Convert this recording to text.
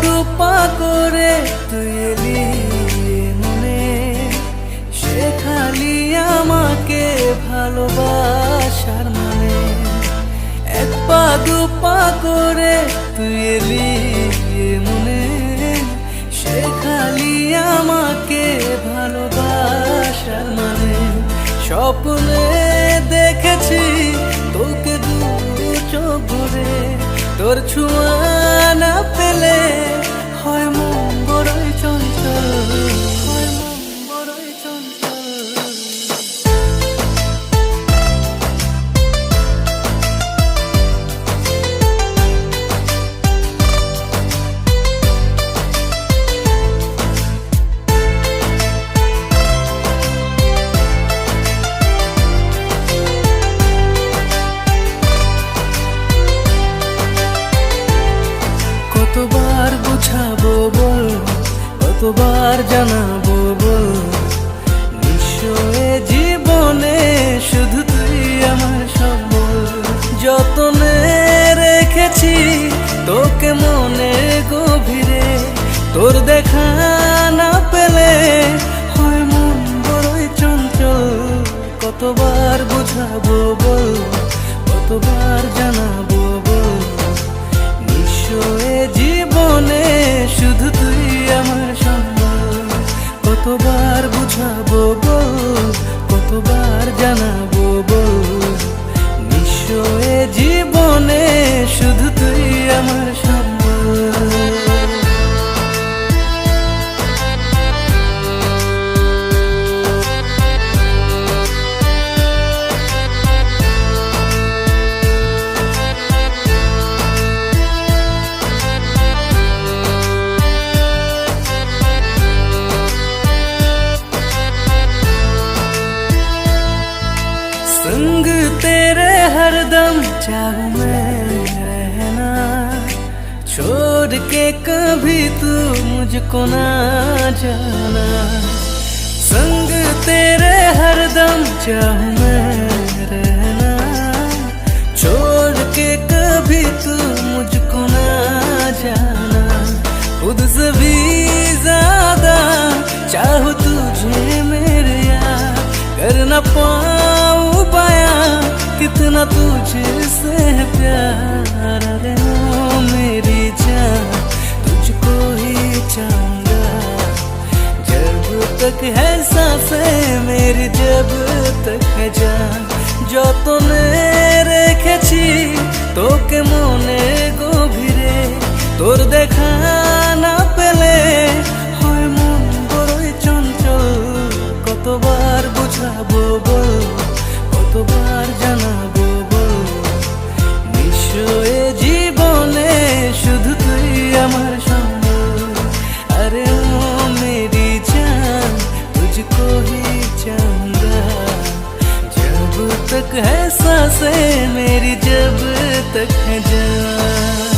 দুপা করে তুই এলি মনে, শেখালি আমাকে ভালোবাসার মানে। এক পা দুপা করে তুই এলি মনে, শেখালি আমাকে ভালোবাসার মানে। স্বপ্নে দেখেছি তোকে দু চোখ ভরে, তোর ছোঁয়া না পেলে হয় মন বড়ই চঞ্চল, হয় মন বড়ই চঞ্চল। কতবার বুঝাবো বল, কতবার জানাবো বল, নিশ্চয় জীবনে শুধু তুই আমার সব বল। যতনে রেখেছি তোকে মনে গভীরে, তোর দেখা না পেলে হয় মন বড়ই চঞ্চল। কতবার বুঝাবো বল, কতবার জানাবো বল, জীবনে শুধু তুই আমার সম্বল। কতবার বুঝাবো বল, কতবার জানাবো বল, নিশ্চয় জীবনে শুধু তুই আমার সম্বল। संग तेरे हरदम चाहूं मैं रहना, छोड़ के कभी तू मुझको ना जाना। संग तेरे हरदम चाहूं मैं रहना, छोड़ के कभी तू मुझको ना जाना। खुद से भी ज्यादा चाहूं तुझे मेरे यार, कर न पाऊं पाया कितना तुझसे प्यार। अरे ओ मेरी जान तुझको ही चाहूंगा, जब तक है सांसें मेरी, जब तक है जान। যতনে রেখেছি তোকে মনে গভীরে, তোর দেখা না পেলে হয় মন বড়ই চঞ্চল। কতবার বুঝাবো বল, কতবার জানাবো বল, নিশ্চয় জীবনে শুধু তুই আমার সম্বল। अरे ओ मेरी जान तुझको ही चाहूंगा, जब तक है सांसें मेरी, जब तक है जान।